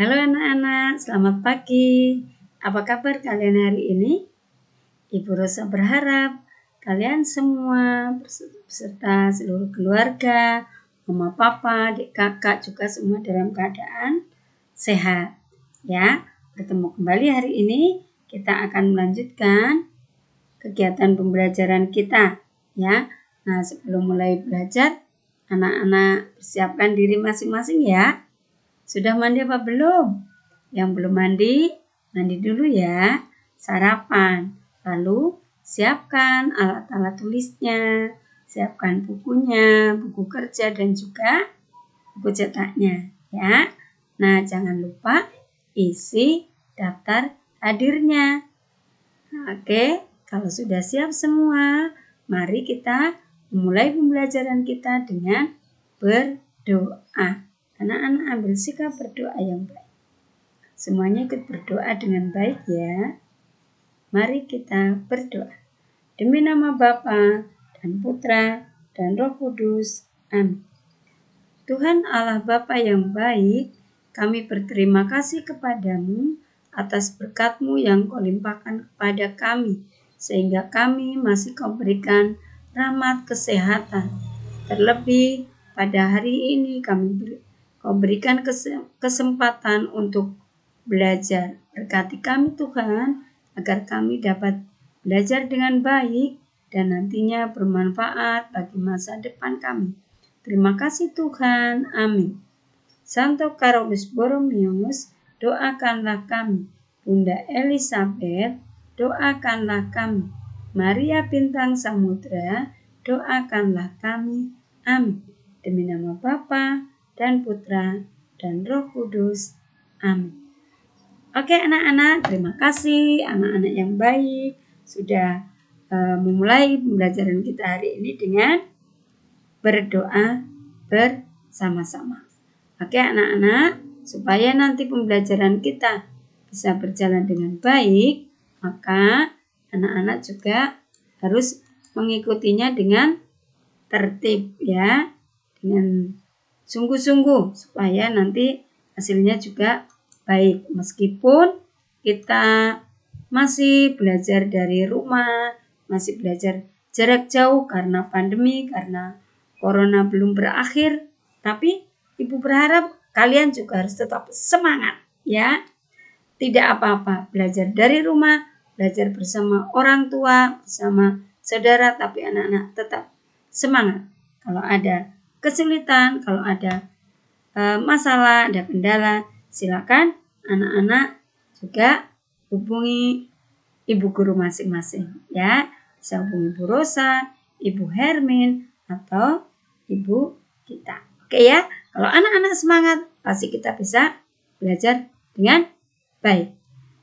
Halo anak-anak, selamat pagi. Apa kabar kalian hari ini? Ibu Rosa berharap kalian semua beserta seluruh keluarga, mama, papa, adik, kakak juga semua dalam keadaan sehat. Ya, bertemu kembali hari ini kita akan melanjutkan kegiatan pembelajaran kita. Ya, nah sebelum mulai belajar, anak-anak persiapkan diri masing-masing ya. Sudah mandi apa belum? Yang belum mandi, mandi dulu ya. Sarapan. Lalu siapkan alat-alat tulisnya. Siapkan bukunya, buku kerja dan juga buku cetaknya. Ya. Nah, jangan lupa isi daftar hadirnya. Oke, kalau sudah siap semua, mari kita memulai pembelajaran kita dengan berdoa. Anak-anak ambil sikap berdoa yang baik. Semuanya ikut berdoa dengan baik ya. Mari kita berdoa. Demi nama Bapa dan Putra dan Roh Kudus. Amin. Tuhan Allah Bapa yang baik, kami berterima kasih kepadamu atas berkat-Mu yang Kau limpahkan kepada kami, sehingga kami masih Kau berikan rahmat kesehatan. Terlebih pada hari ini Kau berikan kesempatan untuk belajar. Berkati kami Tuhan, agar kami dapat belajar dengan baik dan nantinya bermanfaat bagi masa depan kami. Terima kasih Tuhan. Amin. Santo Carolus Borromeus, doakanlah kami. Bunda Elizabeth, doakanlah kami. Maria Bintang Samudra, doakanlah kami. Amin. Demi nama Bapa dan Putra dan Roh Kudus. Amin. Oke anak-anak, terima kasih anak-anak yang baik sudah memulai pembelajaran kita hari ini dengan berdoa bersama-sama. Oke anak-anak, supaya nanti pembelajaran kita bisa berjalan dengan baik, maka anak-anak juga harus mengikutinya dengan tertib ya, dengan sungguh-sungguh supaya nanti hasilnya juga baik. Meskipun kita masih belajar dari rumah, masih belajar jarak jauh karena pandemi, karena corona belum berakhir, tapi Ibu berharap kalian juga harus tetap semangat ya. Tidak apa-apa belajar dari rumah, belajar bersama orang tua, bersama saudara, tapi anak-anak tetap semangat. Kalau ada kesulitan, kalau ada masalah, ada kendala, silakan anak-anak juga hubungi ibu guru masing-masing ya. Bisa hubungi Ibu Rosa, Ibu Hermin, atau ibu kita. Oke ya, kalau anak-anak semangat, pasti kita bisa belajar dengan baik.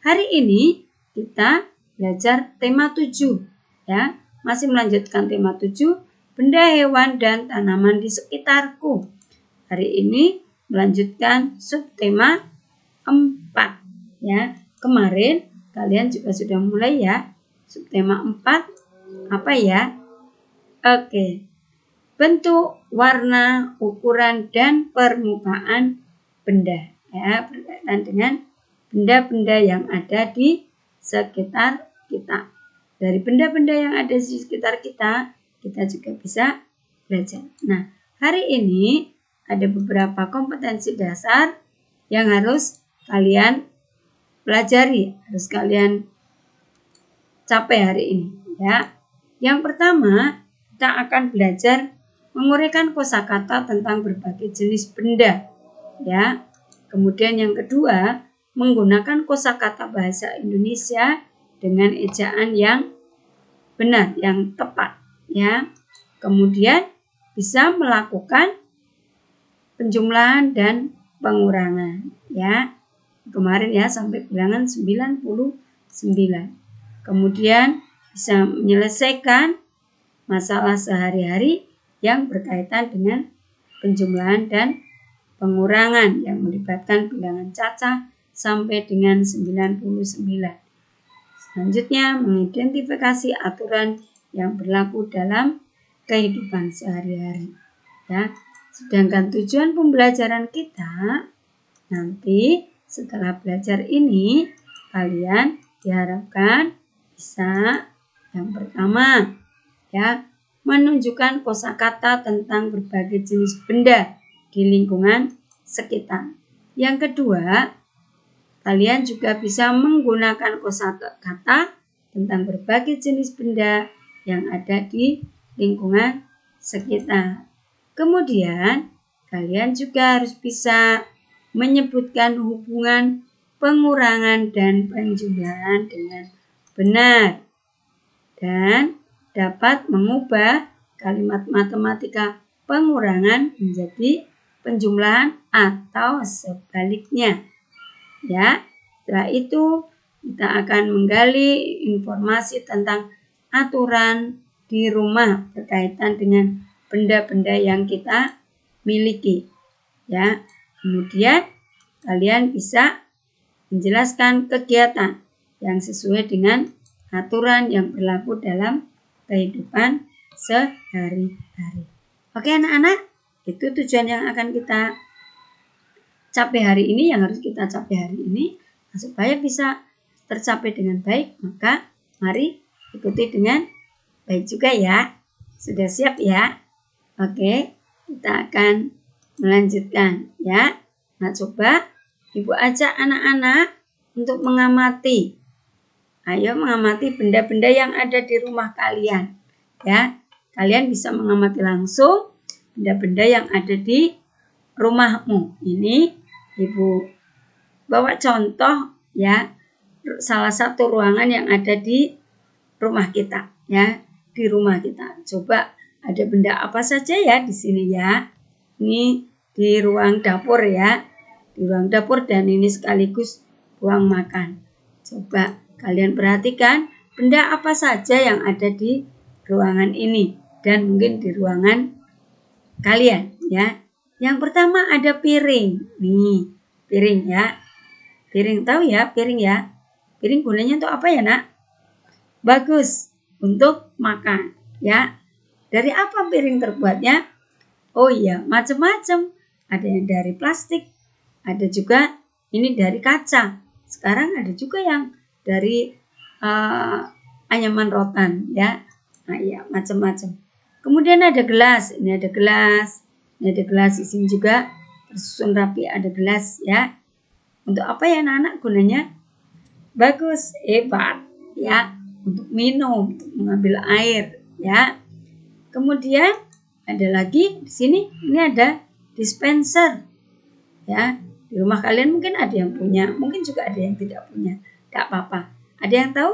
Hari ini kita belajar tema 7 ya. Masih melanjutkan tema 7, benda, hewan, dan tanaman di sekitarku. Hari ini melanjutkan subtema 4 ya. Kemarin kalian juga sudah mulai ya. Subtema 4 apa ya? Oke. Bentuk, warna, ukuran, dan permukaan benda ya, berkaitan dengan benda-benda yang ada di sekitar kita. Dari benda-benda yang ada di sekitar kita, kita juga bisa belajar. Nah, hari ini ada beberapa kompetensi dasar yang harus kalian pelajari, harus kalian capai hari ini ya. Yang pertama, kita akan belajar menguraikan kosakata tentang berbagai jenis benda ya. Kemudian yang kedua, menggunakan kosakata bahasa Indonesia dengan ejaan yang benar, yang tepat ya. Kemudian bisa melakukan penjumlahan dan pengurangan ya. Kemarin ya sampai bilangan 99. Kemudian bisa menyelesaikan masalah sehari-hari yang berkaitan dengan penjumlahan dan pengurangan yang melibatkan bilangan cacah sampai dengan 99. Selanjutnya, mengidentifikasi aturan yang berlaku dalam kehidupan sehari-hari ya. Sedangkan tujuan pembelajaran kita nanti setelah belajar ini, kalian diharapkan bisa yang pertama, ya, menunjukkan kosakata tentang berbagai jenis benda di lingkungan sekitar. Yang kedua, kalian juga bisa menggunakan kosakata tentang berbagai jenis benda yang ada di lingkungan sekitar. Kemudian, kalian juga harus bisa menyebutkan hubungan pengurangan dan penjumlahan dengan benar dan dapat mengubah kalimat matematika pengurangan menjadi penjumlahan atau sebaliknya. Ya, setelah itu kita akan menggali informasi tentang aturan di rumah berkaitan dengan benda-benda yang kita miliki. Ya, kemudian kalian bisa menjelaskan kegiatan yang sesuai dengan aturan yang berlaku dalam kehidupan sehari-hari. Oke anak-anak, itu tujuan yang akan kita capai hari ini, yang harus kita capai hari ini. Supaya bisa tercapai dengan baik, maka mari ikuti dengan baik juga ya. Sudah siap ya? Oke, kita akan melanjutkan ya. Nah, coba Ibu ajak anak-anak untuk mengamati. Ayo mengamati benda-benda yang ada di rumah kalian. Ya, kalian bisa mengamati langsung benda-benda yang ada di rumahmu. Ini Ibu bawa contoh ya, salah satu ruangan yang ada di rumah kita ya, di rumah kita. Coba ada benda apa saja ya di sini ya. Ini di ruang dapur ya. Di ruang dapur dan ini sekaligus ruang makan. Coba kalian perhatikan benda apa saja yang ada di ruangan ini dan mungkin di ruangan kalian ya. Yang pertama ada piring. Nih, piring ya. Piring, tahu ya piring ya. Piring gunanya untuk apa ya nak? Bagus, untuk makan ya. Dari apa piring terbuatnya? Oh iya, macam-macam. Ada yang dari plastik, ada juga ini dari kaca. Sekarang ada juga yang dari anyaman rotan ya. Nah iya, macam-macam. Kemudian ada gelas. Ini ada gelas. Ini ada gelas. Di sini juga tersusun rapi ada gelas ya. Untuk apa ya anak-anak gunanya? Bagus, hebat ya. Untuk minum, untuk mengambil air ya. Kemudian ada lagi di sini, ini ada dispenser ya. Di rumah kalian mungkin ada yang punya, mungkin juga ada yang tidak punya. Tidak apa-apa. Ada yang tahu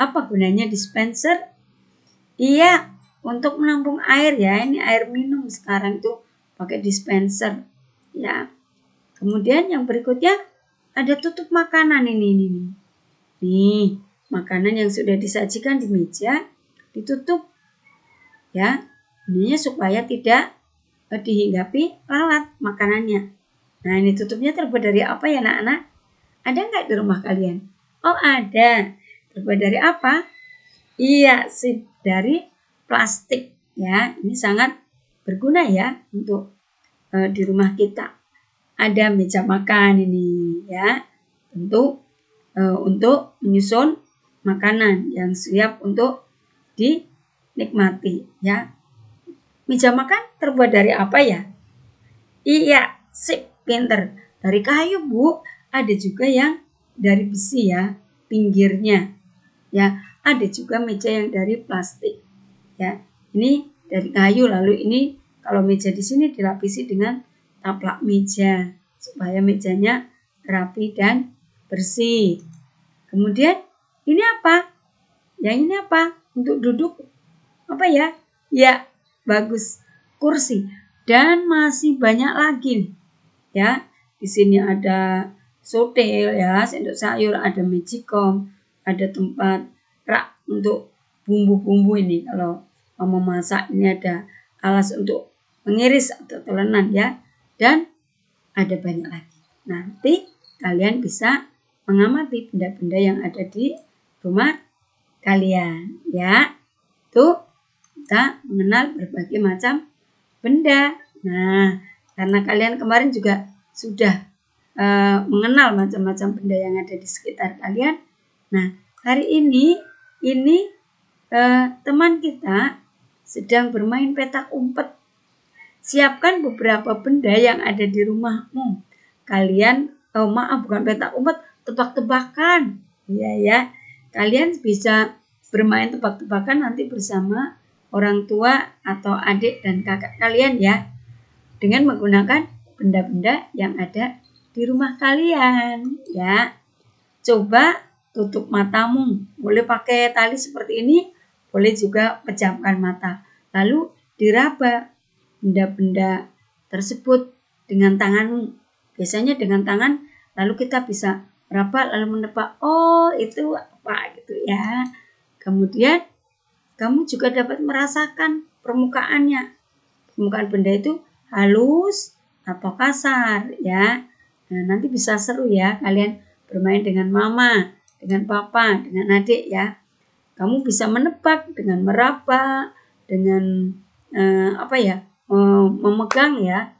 apa gunanya dispenser? Iya, untuk menampung air ya. Ini air minum sekarang tuh pakai dispenser ya. Kemudian yang berikutnya ada tutup makanan ini. Nih, makanan yang sudah disajikan di meja ditutup ya. Ininya supaya tidak dihinggapi lalat makanannya. Nah, ini tutupnya terbuat dari apa ya anak-anak? Ada nggak di rumah kalian? Oh, ada. Terbuat dari apa? Iya, sip, dari plastik ya. Ini sangat berguna ya untuk di rumah kita. Ada meja makan ini ya. Tentu untuk menyusun makanan yang siap untuk dinikmati ya. Meja makan terbuat dari apa ya? Iya, sip, pinter. Dari kayu, Bu. Ada juga yang dari besi ya, pinggirnya. Ya, ada juga meja yang dari plastik. Ya, ini dari kayu. Lalu ini kalau meja di sini dilapisi dengan taplak meja supaya mejanya rapi dan bersih. Kemudian ini apa? Yang ini apa? Untuk duduk apa ya? Ya, bagus. Kursi. Dan masih banyak lagi nih. Ya, di sini ada sotel ya, sendok sayur, ada magicom, ada tempat rak untuk bumbu-bumbu ini. Kalau mau memasak ini ada alas untuk mengiris atau telenan ya. Dan ada banyak lagi. Nanti kalian bisa mengamati benda-benda yang ada di rumah kalian ya. Tuh kita mengenal berbagai macam benda. Nah, karena kalian kemarin juga sudah mengenal macam-macam benda yang ada di sekitar kalian. Nah, hari ini teman kita sedang bermain petak umpet. Siapkan beberapa benda yang ada di rumahmu. Kalian, bukan petak umpet, tebak-tebakan. Iya ya, kalian bisa bermain tebak-tebakan nanti bersama orang tua atau adik dan kakak kalian ya, dengan menggunakan benda-benda yang ada di rumah kalian ya. Coba tutup matamu, boleh pakai tali seperti ini, boleh juga pejamkan mata. Lalu diraba benda-benda tersebut dengan tanganmu. Biasanya dengan tangan, lalu kita bisa meraba lalu menebak, oh itu apa gitu ya. Kemudian kamu juga dapat merasakan permukaannya. Permukaan benda itu halus atau kasar ya. Nah, nanti bisa seru ya kalian bermain dengan mama, dengan papa, dengan adik ya. Kamu bisa menebak dengan meraba, dengan memegang ya,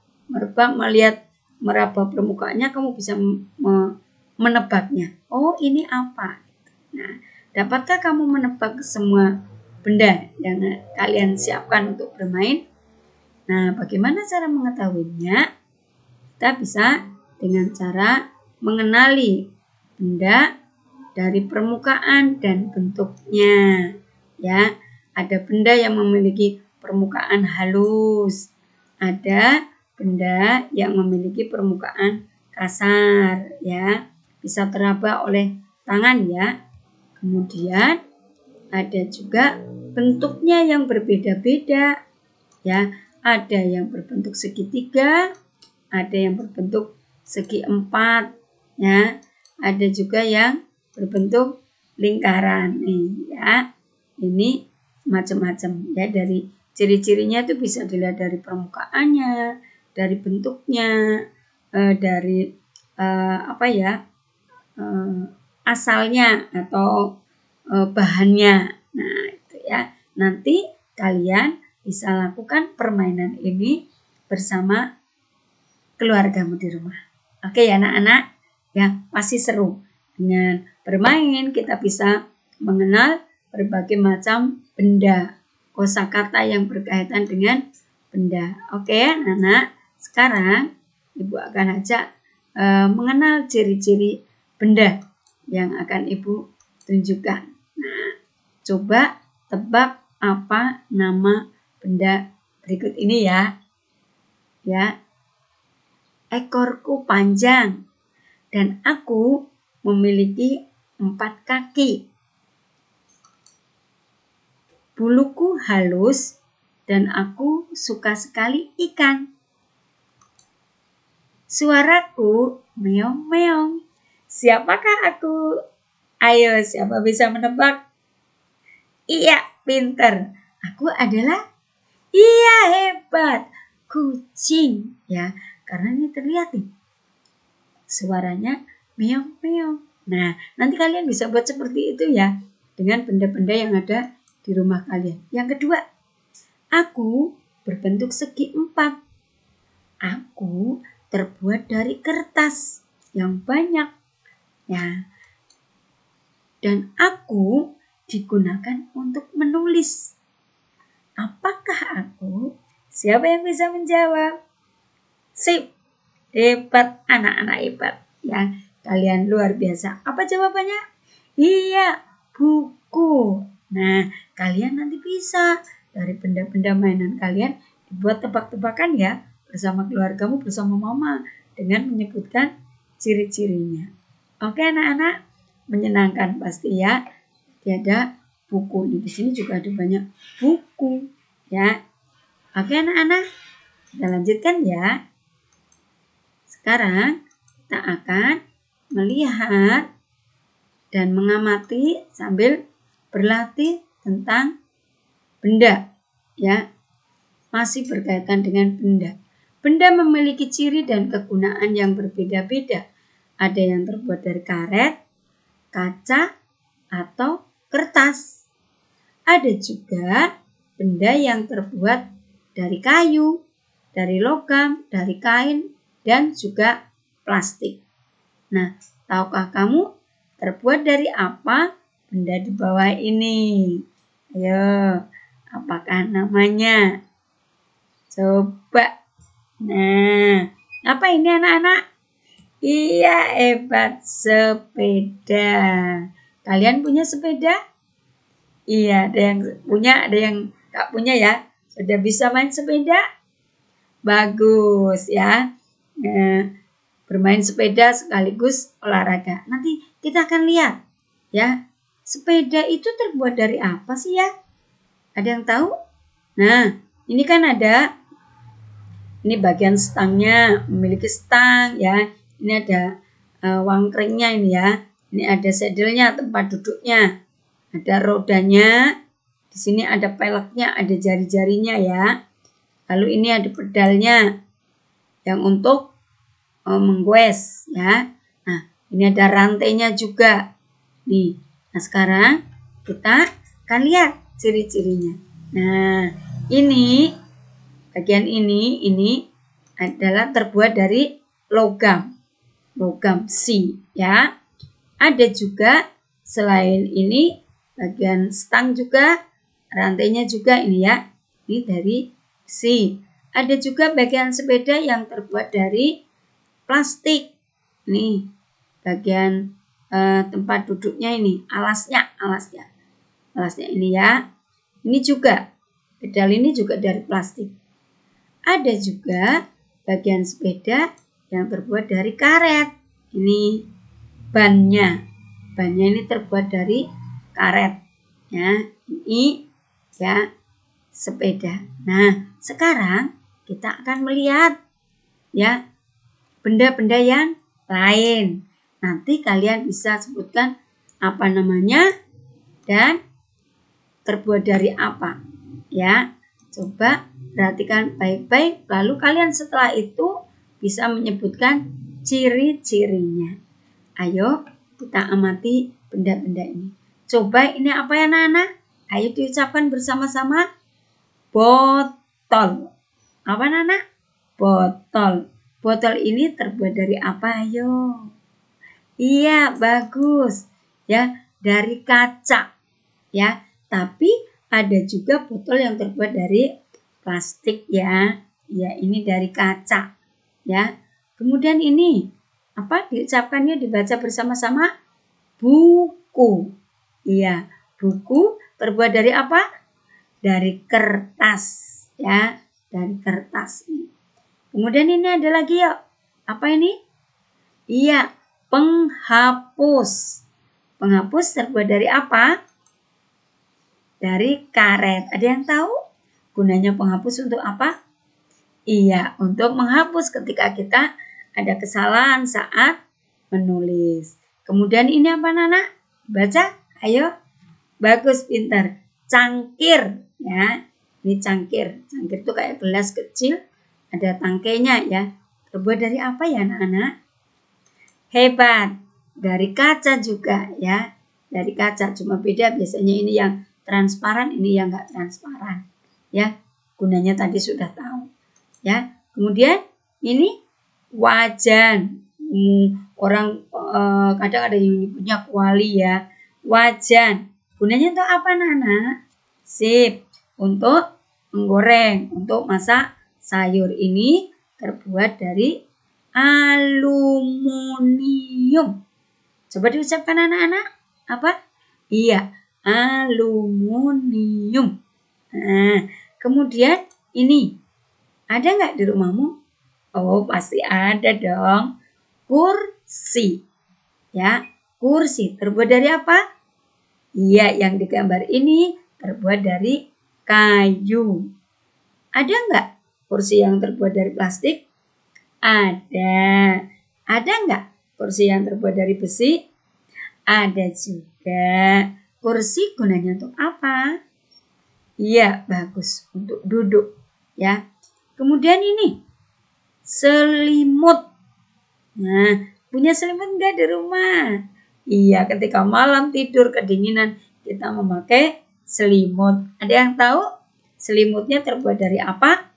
melihat meraba permukaannya, kamu bisa menebaknya. Oh, ini apa? Nah, dapatkah kamu menebak semua benda yang kalian siapkan untuk bermain? Nah, bagaimana cara mengetahuinya? Kita bisa dengan cara mengenali benda dari permukaan dan bentuknya. Ya, ada benda yang memiliki permukaan halus, ada benda yang memiliki permukaan kasar, ya, bisa teraba oleh tangan ya. Kemudian ada juga bentuknya yang berbeda-beda ya, ada yang berbentuk segitiga, ada yang berbentuk segi empat ya, ada juga yang berbentuk lingkaran nih ya. Ini macam-macam ya, dari ciri-cirinya itu bisa dilihat dari permukaannya, dari bentuknya, dari asalnya atau bahannya. Nah, itu ya. Nanti kalian bisa lakukan permainan ini bersama keluargamu di rumah. Oke ya anak-anak, ya pasti seru. Dengan bermain kita bisa mengenal berbagai macam benda, kosakata yang berkaitan dengan benda. Oke ya anak-anak, sekarang Ibu akan ajak mengenal ciri-ciri benda yang akan Ibu tunjukkan. Nah, coba tebak apa nama benda berikut ini ya. Ya, ekorku panjang dan aku memiliki 4 kaki. Buluku halus dan aku suka sekali ikan. Suaraku meong-meong. Siapakah aku? Ayo, siapa bisa menebak? Iya, pinter. Aku adalah, iya, hebat, kucing ya. Karena ini terlihat nih, suaranya meong-meong. Nah, nanti kalian bisa buat seperti itu ya, dengan benda-benda yang ada di rumah kalian. Yang kedua, aku berbentuk segi empat. Aku terbuat dari kertas yang banyak ya. Dan aku digunakan untuk menulis. Apakah aku? Siapa yang bisa menjawab? Sip, hebat, anak-anak hebat ya. Kalian luar biasa. Apa jawabannya? Iya, buku. Nah, kalian nanti bisa dari benda-benda mainan kalian dibuat tebak-tebakan ya, bersama keluargamu, bersama mama, dengan menyebutkan ciri-cirinya. Oke anak-anak, menyenangkan pasti ya. Tiada buku. Di sini juga ada banyak buku ya. Oke anak-anak, kita lanjutkan ya. Sekarang kita akan melihat dan mengamati sambil berlatih tentang benda ya. Masih berkaitan dengan benda. Benda memiliki ciri dan kegunaan yang berbeda-beda. Ada yang terbuat dari karet, kaca, atau kertas. Ada juga benda yang terbuat dari kayu, dari logam, dari kain, dan juga plastik. Nah, tahukah kamu terbuat dari apa benda di bawah ini? Ayo, apakah namanya? Coba. Nah, apa ini anak-anak? Iya, hebat, sepeda. Kalian punya sepeda? Iya, ada yang punya, ada yang nggak punya ya. Sudah bisa main sepeda? Bagus ya. Nah, bermain sepeda sekaligus olahraga. Nanti kita akan lihat ya. Sepeda itu terbuat dari apa sih ya? Ada yang tahu? Nah, ini kan ada, ini bagian stangnya, memiliki stang ya. Ini ada wangkringnya ini ya. Ini ada sadelnya, tempat duduknya. Ada rodanya. Di sini ada peleknya, ada jari-jarinya ya. Lalu ini ada pedalnya yang untuk menggoes ya. Nah, ini ada rantainya juga. Nih. Nah, sekarang kita akan lihat ciri-cirinya. Nah, ini bagian ini adalah terbuat dari logam besi ya. Ada juga selain ini bagian stang juga, rantainya juga ini ya. Ini dari besi. Ada juga bagian sepeda yang terbuat dari plastik. Nih, bagian tempat duduknya ini, alasnya ini ya. Ini juga, pedal ini juga dari plastik. Ada juga bagian sepeda yang terbuat dari karet. Ini bannya ini terbuat dari karet. Ya, ini ya sepeda. Nah, sekarang kita akan melihat ya benda-benda yang lain. Nanti kalian bisa sebutkan apa namanya dan terbuat dari apa. Ya, coba perhatikan baik-baik. Lalu kalian setelah itu bisa menyebutkan ciri-cirinya. Ayo kita amati benda-benda ini. Coba ini apa ya anak-anak? Ayo diucapkan bersama-sama. Botol. Apa anak-anak? Botol. Botol ini terbuat dari apa? Ayo. Iya, bagus. Ya, dari kaca. Ya, tapi ada juga botol yang terbuat dari plastik ya. Ya, ini dari kaca. Ya. Kemudian ini apa? Diucapkannya dibaca bersama-sama. Buku. Iya, buku terbuat dari apa? Dari kertas. Ya, dari kertas. Kemudian ini ada lagi yuk. Apa ini? Iya, penghapus. Penghapus terbuat dari apa? Dari karet. Ada yang tahu? Gunanya penghapus untuk apa? Iya, untuk menghapus ketika kita ada kesalahan saat menulis. Kemudian ini apa Nana? Baca, ayo. Bagus, pintar. Cangkir, ya. Ini cangkir. Cangkir itu kayak gelas kecil, ada tangkainya ya. Terbuat dari apa ya anak-anak? Hebat. Dari kaca juga ya. Dari kaca, cuma beda biasanya ini yang transparan, ini yang enggak transparan. Ya, gunanya tadi sudah tahu. Ya, kemudian ini wajan. Orang kadang ada yang punya kuali ya. Wajan. Gunanya untuk apa Nana? Sip. Untuk menggoreng, untuk masak sayur. Ini terbuat dari aluminium. Coba diucapkan anak-anak. Apa? Iya, aluminium. Nah, kemudian ini ada nggak di rumahmu? Oh, pasti ada dong. Kursi. Ya, kursi terbuat dari apa? Iya, yang digambar ini terbuat dari kayu. Ada nggak kursi yang terbuat dari plastik? Ada. Ada nggak kursi yang terbuat dari besi? Ada juga. Kursi gunanya untuk apa? Iya, bagus. Untuk duduk. Ya. Kemudian ini. Selimut. Nah, punya selimut nggak di rumah? Iya, ketika malam tidur kedinginan, kita memakai selimut. Ada yang tahu selimutnya terbuat dari apa?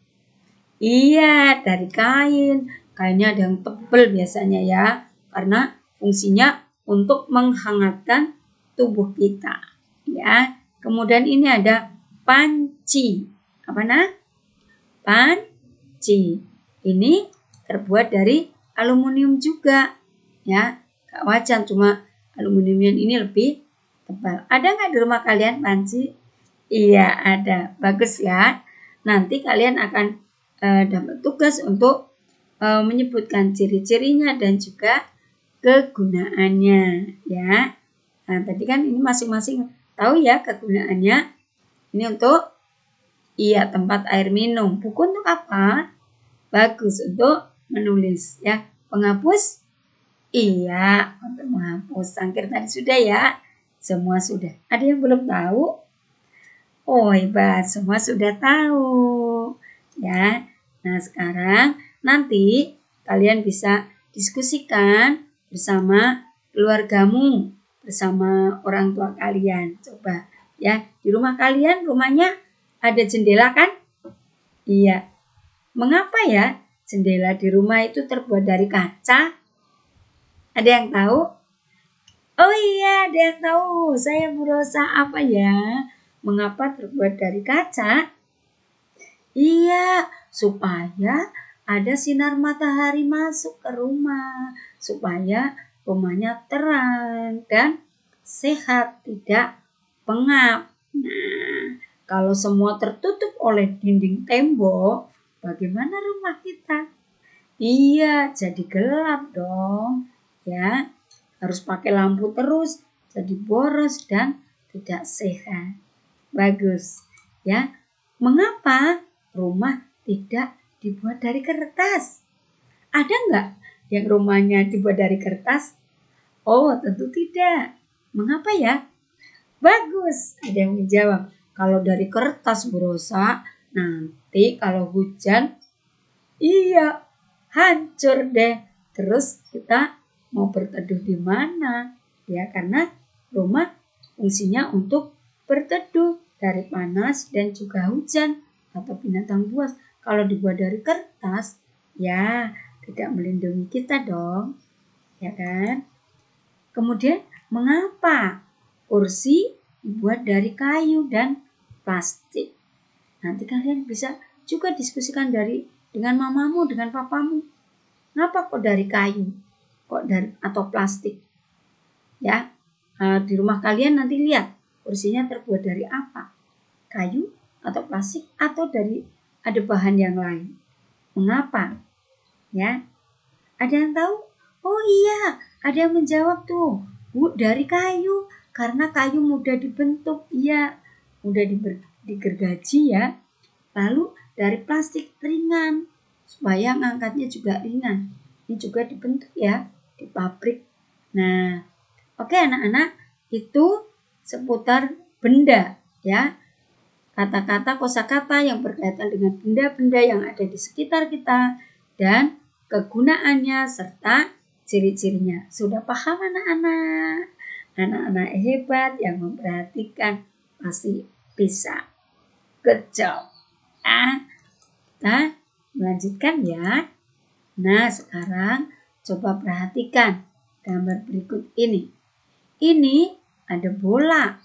Iya, dari kain. Kainnya ada yang tebal biasanya ya, karena fungsinya untuk menghangatkan tubuh kita. Ya, kemudian ini ada panci. Apa nah? Panci. Ini terbuat dari aluminium juga. Ya, gak wajar, cuma aluminium ini lebih tebal. Ada nggak di rumah kalian panci? Iya, ada. Bagus ya. Nanti kalian akan dapat tugas untuk menyebutkan ciri-cirinya dan juga kegunaannya ya. Nah, tadi kan ini masing-masing tahu ya kegunaannya. Ini untuk tempat air minum. Buku untuk apa? Bagus untuk menulis ya. Penghapus? Iya, untuk menghapus. Sangkir tadi sudah ya. Semua sudah. Ada yang belum tahu? Oh, hebat. Semua sudah tahu. Ya. Nah, sekarang nanti kalian bisa diskusikan bersama keluargamu, bersama orang tua kalian. Coba ya, di rumah kalian rumahnya ada jendela kan? Iya. Mengapa ya jendela di rumah itu terbuat dari kaca? Ada yang tahu? Oh iya, ada yang tahu. Saya berusaha apa ya? Mengapa terbuat dari kaca? Iya, supaya ada sinar matahari masuk ke rumah, supaya rumahnya terang dan sehat, tidak pengap. Nah, kalau semua tertutup oleh dinding tembok, bagaimana rumah kita? Iya, jadi gelap dong. Ya, harus pakai lampu terus, jadi boros dan tidak sehat. Bagus. Ya, mengapa rumah tidak dibuat dari kertas? Ada nggak yang rumahnya dibuat dari kertas? Oh, tentu tidak. Mengapa ya? Bagus. Ada yang menjawab. Kalau dari kertas berusak, nanti kalau hujan, iya, hancur deh. Terus kita mau berteduh di mana? Ya, karena rumah fungsinya untuk berteduh dari panas dan juga hujan atau binatang buas. Kalau dibuat dari kertas, ya tidak melindungi kita dong, ya kan? Kemudian mengapa kursi dibuat dari kayu dan plastik? Nanti kalian bisa juga diskusikan dengan mamamu, dengan papamu. Kenapa kok dari kayu? Kok dari atau plastik? Ya, di rumah kalian nanti lihat kursinya terbuat dari apa? Kayu atau plastik atau dari ada bahan yang lain? Mengapa? Ya, ada yang tahu? Oh iya, ada yang menjawab tuh. Bu, dari kayu. Karena kayu mudah dibentuk. Iya, mudah digergaji ya. Lalu dari plastik ringan. Supaya ngangkatnya juga ringan. Ini juga dibentuk ya di pabrik. Nah, oke anak-anak, itu seputar benda ya. Kata-kata kosakata yang berkaitan dengan benda-benda yang ada di sekitar kita dan kegunaannya serta ciri-cirinya. Sudah paham anak-anak? Anak-anak hebat yang memperhatikan pasti bisa. Good job. Kita melanjutkan ya. Nah, sekarang coba perhatikan gambar berikut ini. Ini ada bola.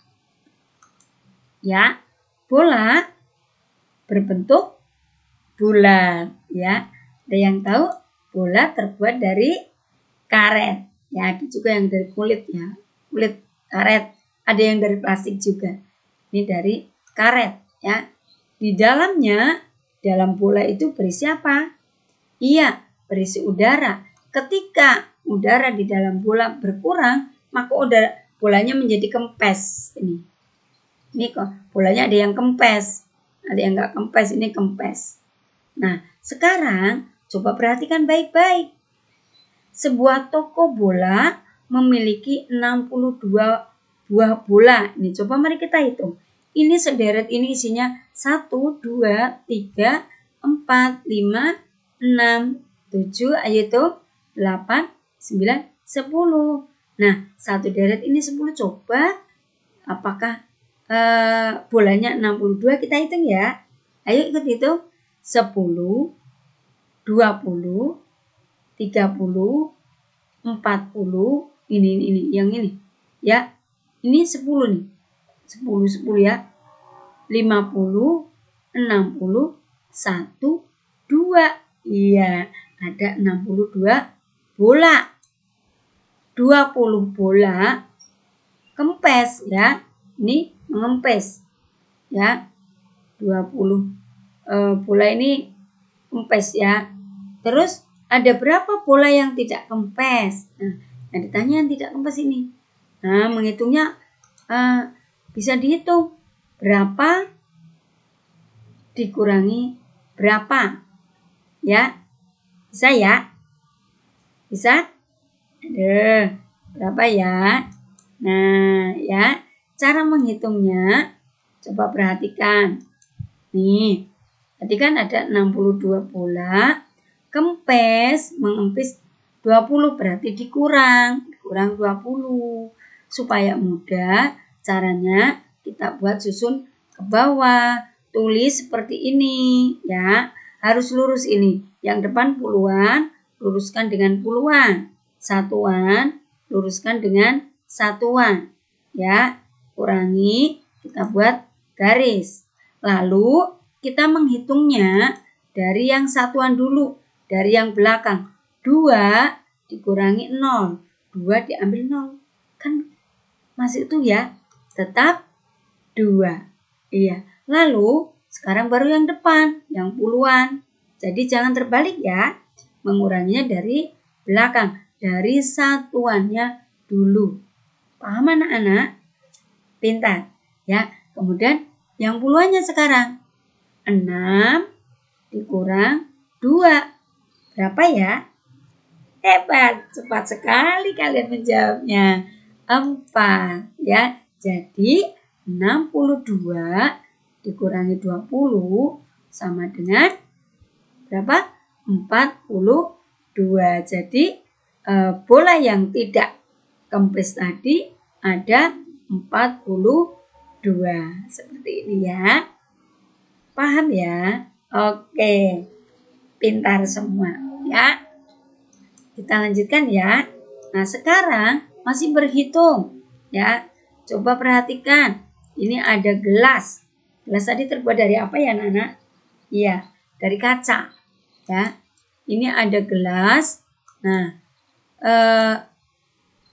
Ya, bola berbentuk bulat ya. Ada yang tahu bola terbuat dari karet. Ya, ada juga yang dari kulit ya. Kulit karet. Ada yang dari plastik juga. Ini dari karet ya. Di dalamnya, dalam bola itu berisi apa? Iya, berisi udara. Ketika udara di dalam bola berkurang, maka bolanya menjadi kempes ini. Ini kok bolanya ada yang kempes, ada yang nggak kempes, ini kempes. Nah, sekarang coba perhatikan baik-baik. Sebuah toko bola memiliki 62 buah bola. Ini coba mari kita hitung. Ini sederet ini isinya 1, 2, 3, 4, 5, 6, 7, ayo itu 8, 9, 10. Nah, satu deret ini 10. Coba apakah bolanya 62, kita hitung ya. Ayo ikut hitung. 10, 20, 30, 40, ini, yang ini. Ya, ini 10 nih. 10 ya. 50, 60, 1, 2. Iya, ada 62 bola. 20 bola kempes ya. Ini mengempes. Ya. 20 bola ini kempes ya. Terus ada berapa bola yang tidak kempes? Nah, ditanya yang tidak kempes ini. Nah, menghitungnya bisa dihitung. Berapa dikurangi berapa? Ya. Bisa ya? Bisa? Berapa ya? Nah, ya. Cara menghitungnya coba perhatikan. Nih, tadi kan ada 62 bola. Kempes, mengempes 20 berarti dikurang 20. Supaya mudah, caranya kita buat susun ke bawah. Tulis seperti ini ya. Harus lurus ini. Yang depan puluhan, luruskan dengan puluhan. Satuan, luruskan dengan satuan. Ya, kurangi, kita buat garis. Lalu kita menghitungnya dari yang satuan dulu, dari yang belakang. 2 dikurangi 0, 2 diambil 0. Kan masih itu ya, tetap 2. Iya. Lalu sekarang baru yang depan, yang puluhan. Jadi jangan terbalik ya, menguranginya dari belakang, dari satuannya dulu. Paham anak-anak? Pintar ya. Kemudian yang puluhannya sekarang 6 dikurang 2. Berapa ya? Hebat, cepat sekali kalian menjawabnya. 4 ya. Jadi 62 dikurangi 20 sama dengan berapa? 42. Jadi bola yang tidak kempes tadi ada 42. Seperti ini ya. Paham ya? Oke. Pintar semua ya. Kita lanjutkan ya. Nah, sekarang masih berhitung ya. Coba perhatikan. Ini ada gelas. Gelas tadi terbuat dari apa ya, Nana? Iya, dari kaca. Ya. Ini ada gelas. Nah,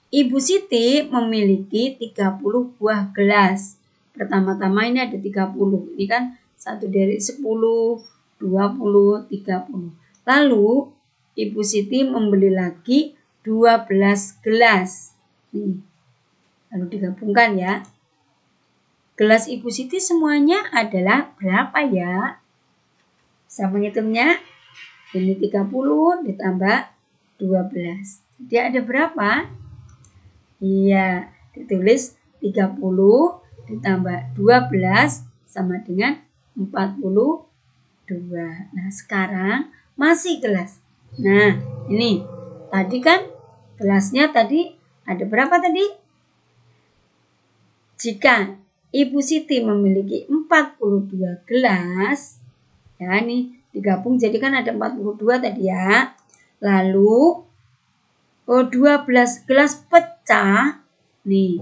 Ibu Siti memiliki 30 buah gelas. Pertama-tama ini ada 30. Ini kan 1 dari 10, 20, 30. Lalu Ibu Siti membeli lagi 12 gelas. Nih. Lalu digabungkan ya. Gelas Ibu Siti semuanya adalah berapa ya? Bisa menghitungnya? Ini 30 ditambah 12. Jadi ada berapa? Iya, ditulis 30 ditambah 12 sama dengan 42. Nah, sekarang masih gelas. Nah, ini tadi kan gelasnya tadi ada berapa tadi? Jika Ibu Siti memiliki 42 gelas, ya nih digabung jadi kan ada 42 tadi ya. Lalu 12 gelas pecah. Nih.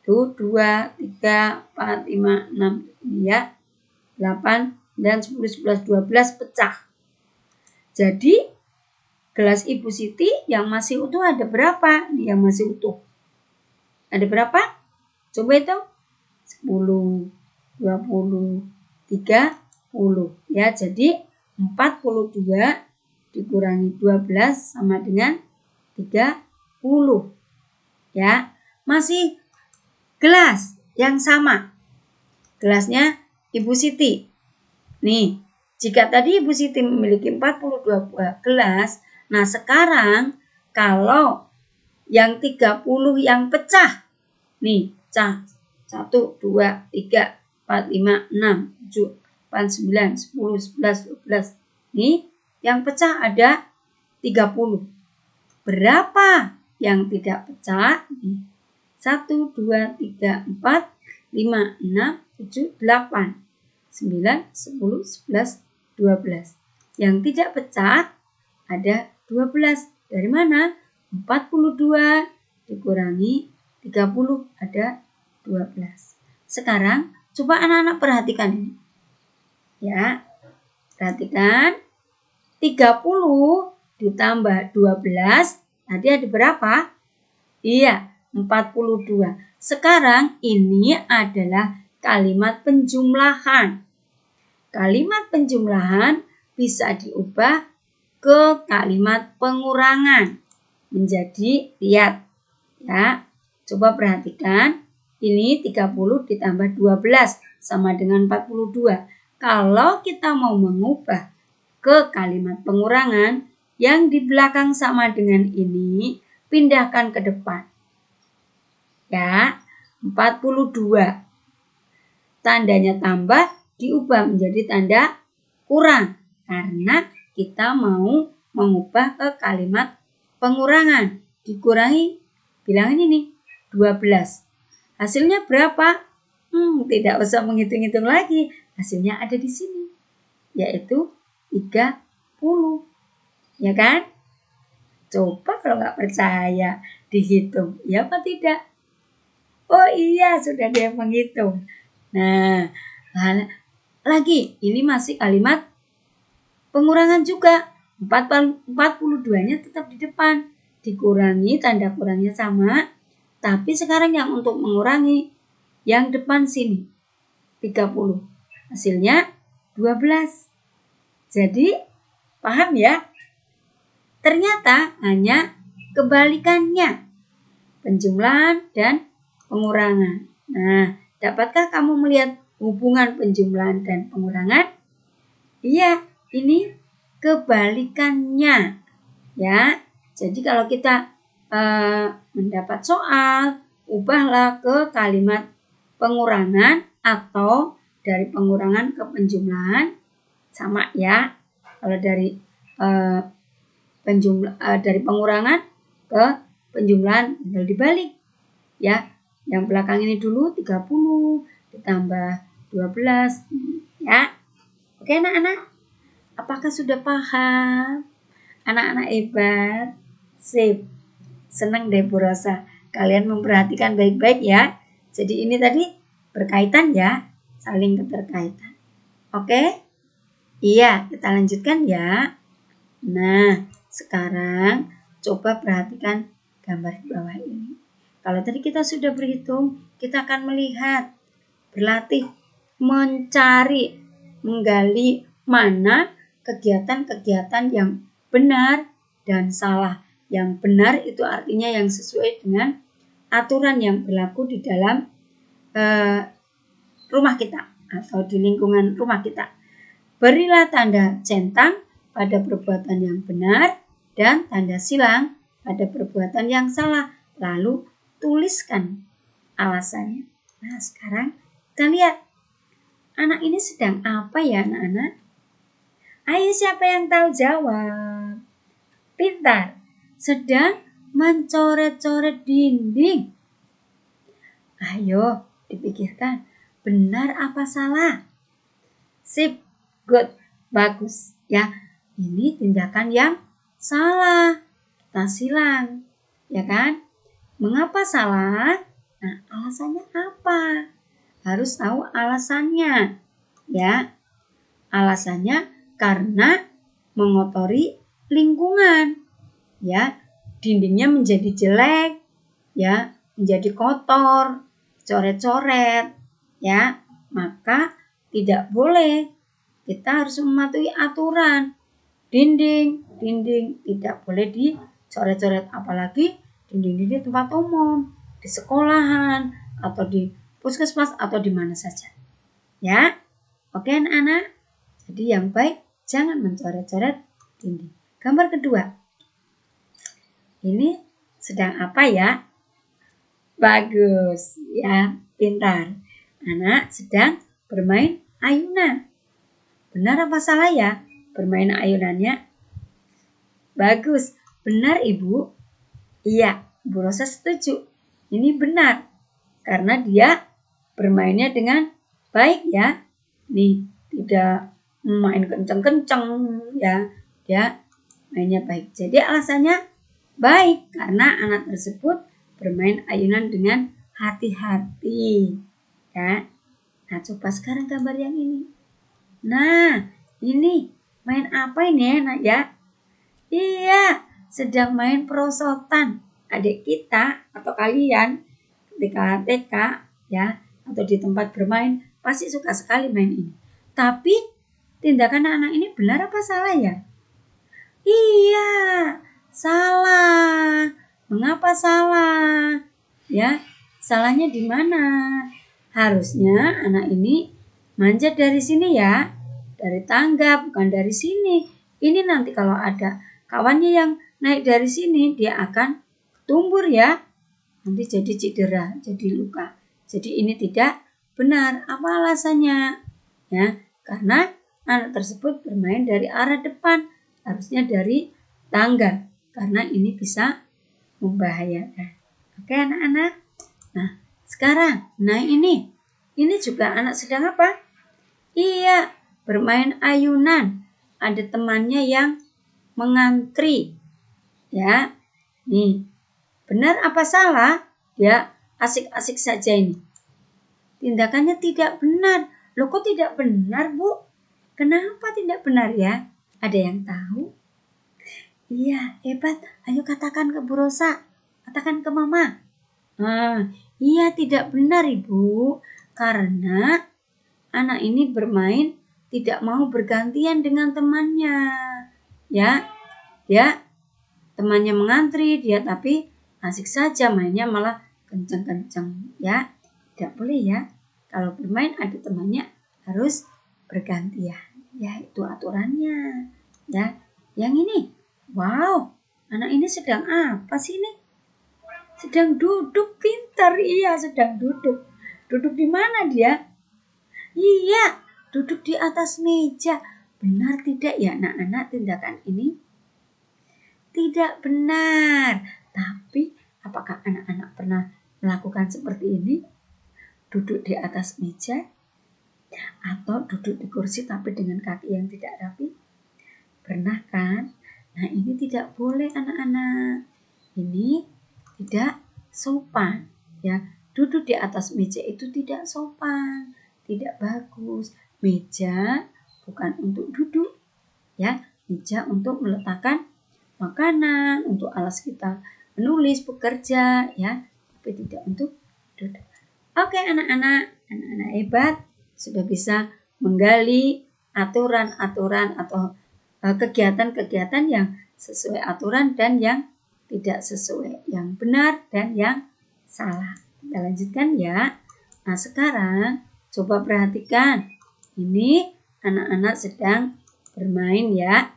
Tuh 2, 3, 4, 5, 6 ya. 8, 9, 10, 11, 12 pecah. Jadi gelas Ibu Siti yang masih utuh ada berapa? Nih yang masih utuh. Ada berapa? Coba itu. 10, 20, 30 ya. Jadi 42 dikurangi 12 sama dengan 30 ya. Masih gelas yang sama. Gelasnya Ibu Siti. Nih, jika tadi Ibu Siti memiliki 42 buah gelas, nah sekarang kalau yang 30 yang pecah. Nih, pecah. 1, 2, 3, 4, 5, 6, 7, 8, 9, 10, 11, 12. Nih, yang pecah ada 30. Berapa yang tidak pecah? 1, 2, 3, 4, 5, 6, 7, 8, 9, 10, 11, 12. Yang tidak pecah ada 12. Dari mana? 42 dikurangi 30 ada 12. Sekarang coba anak-anak perhatikan ini. Ya, perhatikan. 30 ditambah 12 tadi ada berapa? Iya, 42. Sekarang ini adalah kalimat penjumlahan. Kalimat penjumlahan bisa diubah ke kalimat pengurangan. Menjadi, lihat ya, coba perhatikan. Ini 30 ditambah 12 sama dengan 42. Kalau kita mau mengubah ke kalimat pengurangan, yang di belakang sama dengan ini, pindahkan ke depan. Ya, 42. Tandanya tambah diubah menjadi tanda kurang. Karena kita mau mengubah ke kalimat pengurangan. Dikurangi, bilangin ini, 12. Hasilnya berapa? Tidak usah menghitung-hitung lagi. Hasilnya ada di sini. Yaitu 30. Ya kan? Coba kalau nggak percaya dihitung. Ya apa tidak? Oh iya, sudah dia menghitung. Nah, lagi ini masih kalimat pengurangan juga. 42-nya tetap di depan. Dikurangi, tanda kurangnya sama. Tapi sekarang yang untuk mengurangi, yang depan sini. 30. Hasilnya 12. Jadi, paham ya? Ternyata hanya kebalikannya. Penjumlahan dan pengurangan. Nah, dapatkah kamu melihat hubungan penjumlahan dan pengurangan? Iya, ini kebalikannya. Ya, jadi kalau kita mendapat soal, ubahlah ke kalimat pengurangan atau dari pengurangan ke penjumlahan sama ya. Kalau dari dari pengurangan ke penjumlahan tinggal dibalik. Ya, yang belakang ini dulu 30 ditambah 12 ya. Oke anak-anak, apakah sudah paham? Anak-anak hebat. Sip. Senang deh Bu Rosa. Kalian memperhatikan baik-baik ya. Jadi ini tadi berkaitan ya, saling keterkaitan. Oke? Iya, kita lanjutkan ya. Nah, sekarang coba perhatikan gambar di bawah ini. Kalau tadi kita sudah berhitung, kita akan melihat, berlatih, mencari, menggali mana kegiatan-kegiatan yang benar dan salah. Yang benar itu artinya yang sesuai dengan aturan yang berlaku di dalam rumah kita atau di lingkungan rumah kita. Berilah tanda centang pada perbuatan yang benar dan tanda silang pada perbuatan yang salah. Lalu tuliskan alasannya. Nah, sekarang kita lihat. Anak ini sedang apa ya anak-anak? Ayo siapa yang tahu jawab? Pintar. Sedang mencoret-coret dinding. Ayo dipikirkan. Benar apa salah? Sip. Good. Bagus. Ya. Ini tindakan yang salah. Kita silang. Ya kan? Mengapa salah? Nah, alasannya apa? Harus tahu alasannya. Ya. Alasannya karena mengotori lingkungan. Ya, dindingnya menjadi jelek, ya, menjadi kotor, coret-coret, ya. Maka tidak boleh. Kita harus mematuhi aturan. Dinding tidak boleh dicoret-coret, apalagi dinding tempat umum, di sekolahan atau di puskesmas atau di mana saja. Ya. Oke anak-anak. Jadi yang baik jangan mencoret-coret dinding. Gambar kedua. Ini sedang apa ya? Bagus ya, pintar. Anak sedang bermain ayunan. Benar apa salah ya bermain ayunannya? Bagus, benar Ibu. Iya, Bu Rosa setuju. Ini benar karena dia bermainnya dengan baik ya. Nih, tidak main kenceng-kenceng ya. Dia mainnya baik. Jadi alasannya baik karena anak tersebut bermain ayunan dengan hati-hati. Ya. Nah, coba sekarang gambar yang ini. Nah, ini main apa ini nak ya? Iya, sedang main perosotan. Adik kita atau kalian ketika TK ya atau di tempat bermain pasti suka sekali main ini. Tapi tindakan anak ini benar apa salah ya? Iya, salah. Mengapa salah? Ya, salahnya di mana? Harusnya anak ini manjat dari sini ya, dari tangga, bukan dari sini. Ini nanti kalau ada kawannya yang naik dari sini, dia akan tumbur ya. Nanti jadi cedera, jadi luka. Jadi ini tidak benar. Apa alasannya? Ya, karena anak tersebut bermain dari arah depan, harusnya dari tangga. Karena ini bisa membahayakan. Oke anak-anak. Nah, sekarang, ini juga anak sedang apa? Iya, bermain ayunan. Ada temannya yang mengantri. Ya, nih, benar apa salah? Ya, asik-asik saja ini. Tindakannya tidak benar. Loh kok tidak benar, Bu? Kenapa tidak benar ya? Ada yang tahu? Iya, hebat. Ayo katakan ke Bu Rosa. Katakan ke Mama. Iya tidak benar Ibu, karena anak ini bermain tidak mau bergantian dengan temannya. Ya, temannya mengantri dia tapi asik saja mainnya malah kenceng-kenceng ya. Tidak boleh ya. Kalau bermain ada temannya harus bergantian. Ya itu aturannya. Ya, yang ini, wow, anak ini sedang apa sih ini? Sedang duduk pintar, iya sedang duduk. Duduk di mana dia? Iya, duduk di atas meja. Benar tidak ya anak-anak tindakan ini? Tidak benar. Tapi apakah anak-anak pernah melakukan seperti ini? Duduk di atas meja? Atau duduk di kursi tapi dengan kaki yang tidak rapi? Pernah kan? Nah ini tidak boleh anak-anak. Ini tidak sopan ya. Duduk di atas meja itu tidak sopan, tidak bagus. Meja bukan untuk duduk ya, meja untuk meletakkan makanan, untuk alas kita menulis, bekerja ya, tapi tidak untuk duduk. Oke anak-anak hebat sudah bisa menggali aturan-aturan atau kegiatan-kegiatan yang sesuai aturan dan yang tidak sesuai, yang benar dan yang salah. Kita lanjutkan ya. Nah sekarang coba perhatikan. Ini anak-anak sedang bermain ya.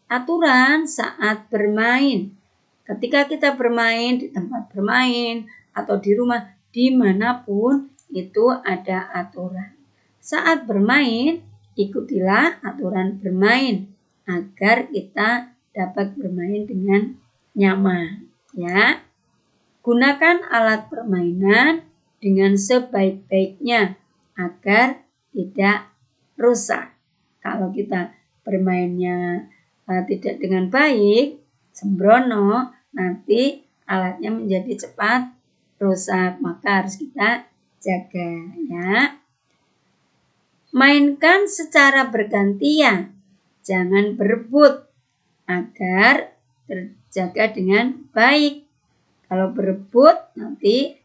Aturan saat bermain. Ketika kita bermain di tempat bermain atau di rumah dimanapun itu ada aturan. Saat bermain ikutilah aturan bermain agar kita dapat bermain dengan nyaman ya. Gunakan alat permainan dengan sebaik-baiknya agar tidak rusak. Kalau kita bermainnya tidak dengan baik, sembrono, nanti alatnya menjadi cepat rusak, maka harus kita jaga ya. Mainkan secara bergantian, jangan berebut agar terjaga dengan baik. Kalau berebut nanti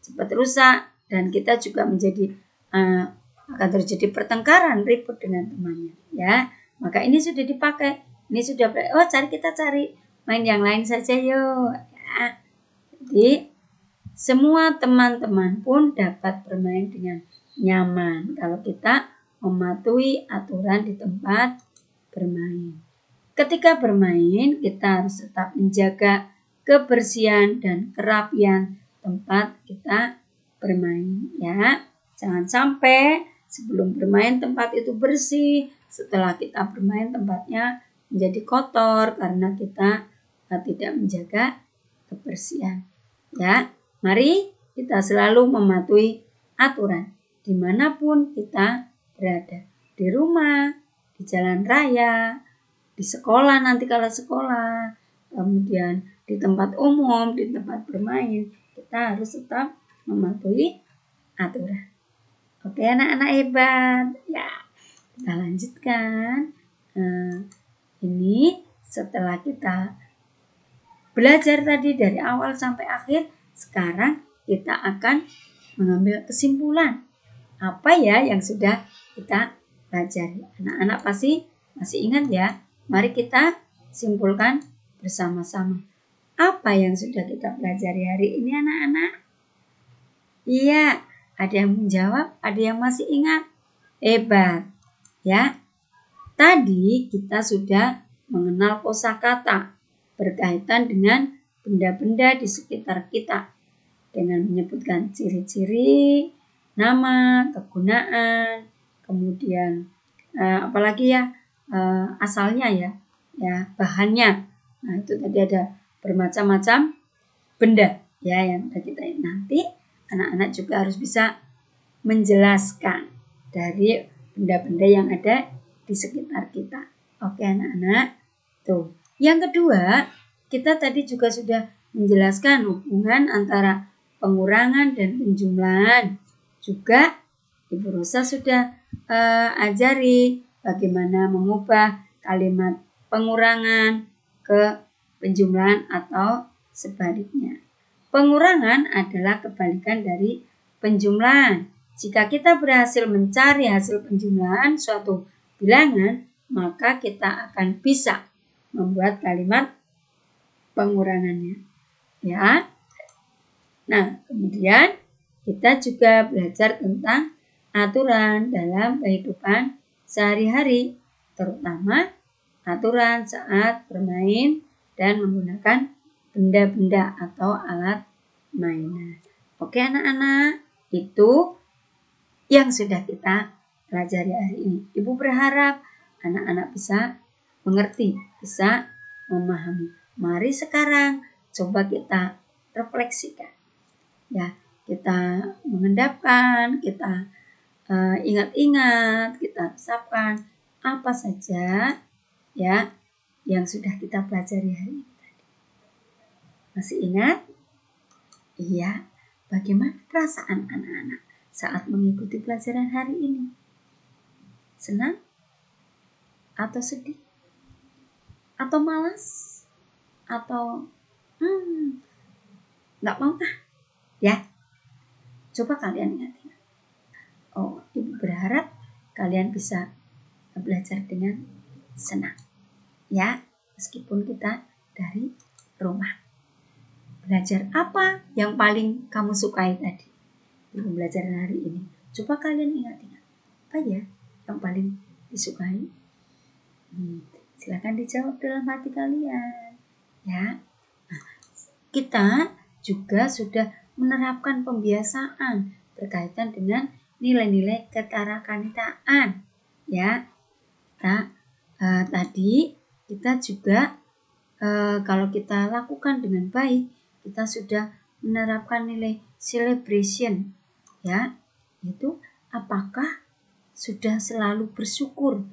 cepat rusak dan kita juga menjadi akan terjadi pertengkaran, ribut dengan temannya ya. Maka ini sudah dipakai, ini sudah kita cari main yang lain saja yuk ya. Jadi semua teman-teman pun dapat bermain dengan nyaman kalau kita mematuhi aturan di tempat bermain. Ketika bermain, kita harus tetap menjaga kebersihan dan kerapian tempat kita bermain ya. Jangan sampai sebelum bermain tempat itu bersih, setelah kita bermain tempatnya menjadi kotor karena kita tidak menjaga kebersihan. Ya, mari kita selalu mematuhi aturan dimanapun kita berada, di rumah, di jalan raya, di sekolah nanti kalau sekolah, kemudian di tempat umum, di tempat bermain, kita harus tetap mematuhi aturan. Oke anak-anak hebat. Ya, kita lanjutkan. Ini setelah kita belajar tadi dari awal sampai akhir, sekarang kita akan mengambil kesimpulan. Apa ya yang sudah kita pelajari? Anak-anak pasti masih ingat ya? Mari kita simpulkan bersama-sama. Apa yang sudah kita pelajari hari ini anak-anak? Iya, ada yang menjawab, ada yang masih ingat. Hebat. Ya. Tadi kita sudah mengenal kosakata berkaitan dengan benda-benda di sekitar kita dengan menyebutkan ciri-ciri, nama, kegunaan, kemudian apalagi ya asalnya ya bahannya. Nah itu tadi ada bermacam-macam benda ya yang kita nanti anak-anak juga harus bisa menjelaskan dari benda-benda yang ada di sekitar kita. Oke anak-anak. Tuh. Yang kedua, kita tadi juga sudah menjelaskan hubungan antara pengurangan dan penjumlahan. Juga Ibu Rosa sudah ajari bagaimana mengubah kalimat pengurangan ke penjumlahan atau sebaliknya. Pengurangan adalah kebalikan dari penjumlahan. Jika kita berhasil mencari hasil penjumlahan suatu bilangan, maka kita akan bisa membuat kalimat pengurangannya. Ya. Nah, kemudian kita juga belajar tentang aturan dalam kehidupan sehari-hari, terutama aturan saat bermain dan menggunakan benda-benda atau alat mainan. Oke anak-anak, itu yang sudah kita pelajari hari ini. Ibu berharap anak-anak bisa mengerti, bisa memahami. Mari sekarang coba kita refleksikan. Ya, kita mengendapkan, kita ingat-ingat, kita resapkan apa saja ya yang sudah kita pelajari hari ini tadi. Masih ingat? Iya. Bagaimana perasaan anak-anak saat mengikuti pelajaran hari ini? Senang? Atau sedih? Atau malas? Atau nggak mau ah? Ya, coba kalian ingat-ingat. Oh, Ibu berharap kalian bisa belajar dengan senang. Ya, meskipun kita dari rumah. Belajar apa yang paling kamu sukai tadi? Ibu belajar hari ini. Coba kalian ingat-ingat. Apa ya yang paling disukai? Silakan dijawab dalam hati kalian. Ya. Nah, kita juga sudah menerapkan pembiasaan berkaitan dengan nilai-nilai kekarakanitaan. Ya. Nah, tadi kita juga kalau kita lakukan dengan baik, kita sudah menerapkan nilai celebration. Ya, itu apakah sudah selalu bersyukur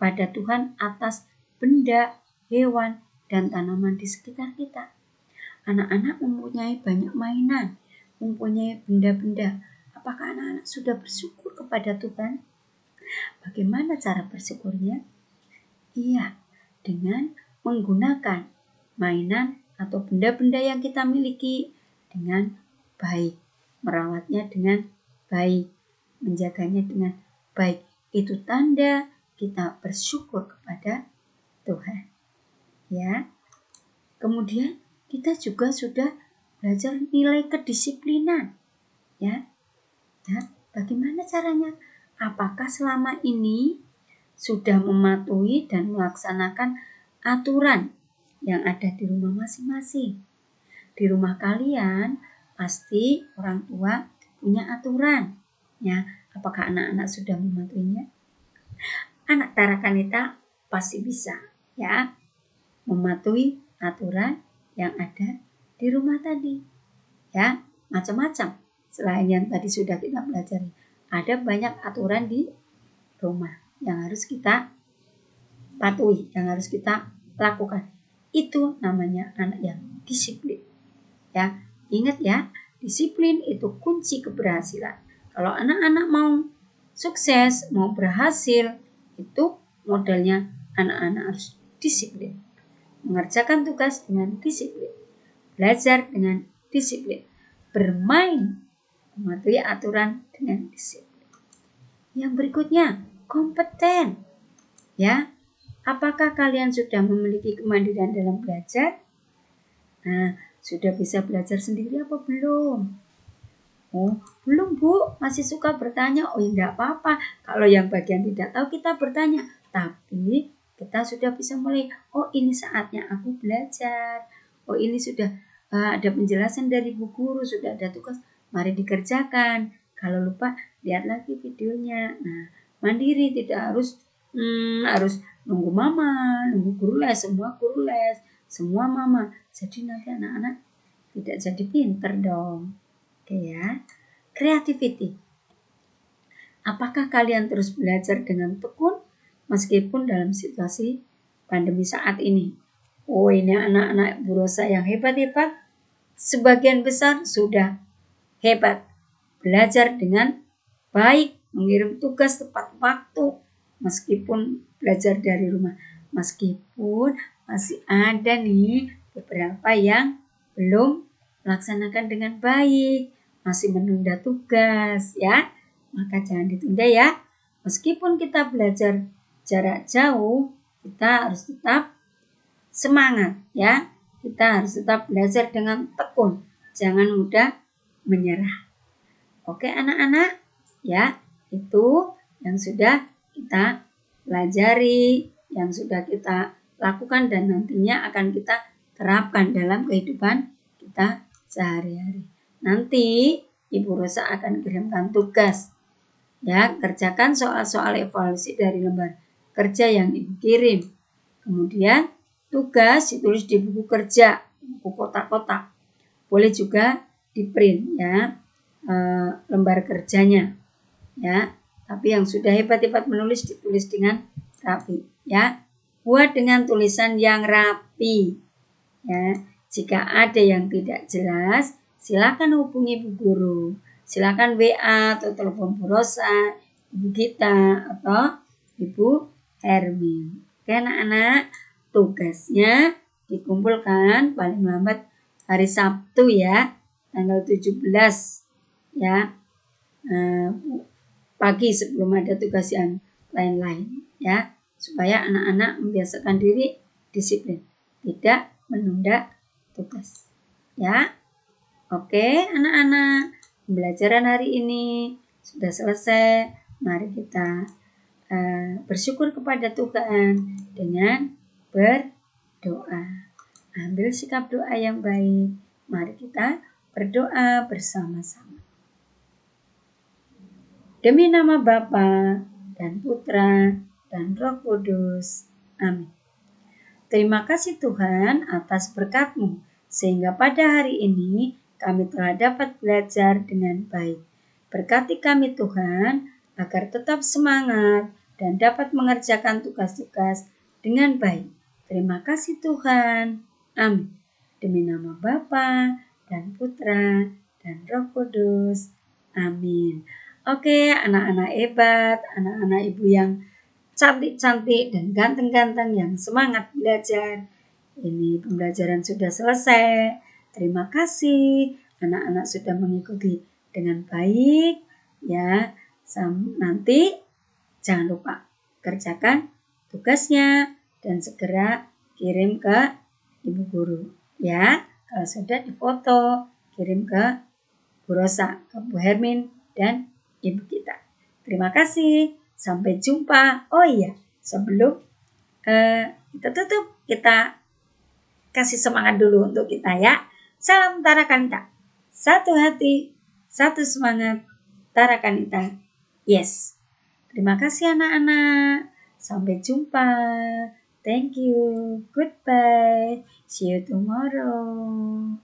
pada Tuhan atas benda, hewan, dan tanaman di sekitar kita. Anak-anak mempunyai banyak mainan, mempunyai benda-benda. Apakah anak-anak sudah bersyukur kepada Tuhan? Bagaimana cara bersyukurnya? Iya, dengan menggunakan mainan atau benda-benda yang kita miliki dengan baik, merawatnya dengan baik, menjaganya dengan baik. Itu tanda kita bersyukur kepada Tuhan. Ya. Kemudian kita juga sudah belajar nilai kedisiplinan. Ya. Ya, bagaimana caranya? Apakah selama ini sudah mematuhi dan melaksanakan aturan yang ada di rumah masing-masing? Di rumah kalian pasti orang tua punya aturan. Ya, apakah anak-anak sudah mematuhinya? Anak Tarakanita pasti bisa ya mematuhi aturan yang ada di rumah tadi. Ya, macam-macam. Selain yang tadi sudah kita pelajari, ada banyak aturan di rumah yang harus kita patuhi, yang harus kita lakukan. Itu namanya anak yang disiplin. Ya, ingat ya, disiplin itu kunci keberhasilan. Kalau anak-anak mau sukses, mau berhasil, itu modalnya anak-anak harus disiplin. Mengerjakan tugas dengan disiplin. Belajar dengan disiplin. Bermain mematuhi aturan dengan disiplin. Yang berikutnya, kompeten. Ya, apakah kalian sudah memiliki kemandirian dalam belajar? Nah, sudah bisa belajar sendiri apa belum? Oh, belum Bu, masih suka bertanya. Oh, enggak apa-apa. Kalau yang bagian tidak tahu kita bertanya. Tapi kita sudah bisa mulai, oh ini saatnya aku belajar. Oh ini sudah ada penjelasan dari Bu Guru, sudah ada tugas. Mari dikerjakan. Kalau lupa, lihat lagi videonya. Nah, mandiri, tidak harus nunggu mama, nunggu guru les, semua mama. Jadi nanti anak-anak tidak jadi pinter dong. Oke ya. Creativity. Apakah kalian terus belajar dengan tekun meskipun dalam situasi pandemi saat ini? Oh, ini anak-anak Bu Rosa yang hebat-hebat. Sebagian besar sudah hebat. Belajar dengan baik, mengirim tugas tepat waktu meskipun belajar dari rumah. Meskipun masih ada nih beberapa yang belum melaksanakan dengan baik, masih menunda tugas ya. Maka jangan ditunda ya. Meskipun kita belajar jarak jauh, kita harus tetap semangat ya. Kita harus tetap belajar dengan tekun. Jangan mudah menyerah. Oke anak-anak, ya itu yang sudah kita pelajari, yang sudah kita lakukan dan nantinya akan kita terapkan dalam kehidupan kita sehari-hari. Nanti Ibu Rosa akan kirimkan tugas. Ya, kerjakan soal-soal evaluasi dari lembar kerja yang Ibu kirim. Kemudian tugas ditulis di buku kerja, buku kotak-kotak. Boleh juga di print ya. Lembar kerjanya ya, tapi yang sudah hebat-hebat menulis ditulis dengan rapi ya. Buat dengan tulisan yang rapi ya. Jika ada yang tidak jelas, silakan hubungi Bu Guru, silakan WA atau telepon Bu Rosa, Ibu Gita atau Ibu Hermin. Oke anak-anak, tugasnya dikumpulkan paling lambat hari Sabtu ya, tanggal 17 ya, pagi sebelum ada tugas yang lain-lain ya, supaya anak-anak membiasakan diri disiplin, tidak menunda tugas ya. Oke anak-anak, pembelajaran hari ini sudah selesai. Mari kita bersyukur kepada Tuhan dengan berdoa. Ambil sikap doa yang baik. Mari kita berdoa bersama-sama. Demi nama Bapa dan Putra dan Roh Kudus. Amin. Terima kasih Tuhan atas berkat-Mu, sehingga pada hari ini kami telah dapat belajar dengan baik. Berkati kami Tuhan, agar tetap semangat dan dapat mengerjakan tugas-tugas dengan baik. Terima kasih Tuhan. Amin. Demi nama Bapa dan Putra dan Roh Kudus. Amin. Oke, anak-anak hebat, anak-anak ibu yang cantik-cantik dan ganteng-ganteng yang semangat belajar. Ini pembelajaran sudah selesai. Terima kasih. Anak-anak sudah mengikuti dengan baik. Ya, nanti jangan lupa kerjakan tugasnya dan segera kirim ke Ibu Guru. Ya, kalau sudah difoto, kirim ke Bu Rosa, ke Bu Hermin dan Ibu kita. Terima kasih. Sampai jumpa. Oh iya, sebelum kita tutup, kita kasih semangat dulu untuk kita ya. Salam Tarakanita. Satu hati, satu semangat. Tarakanita. Yes. Terima kasih anak-anak. Sampai jumpa. Thank you. Goodbye. See you tomorrow.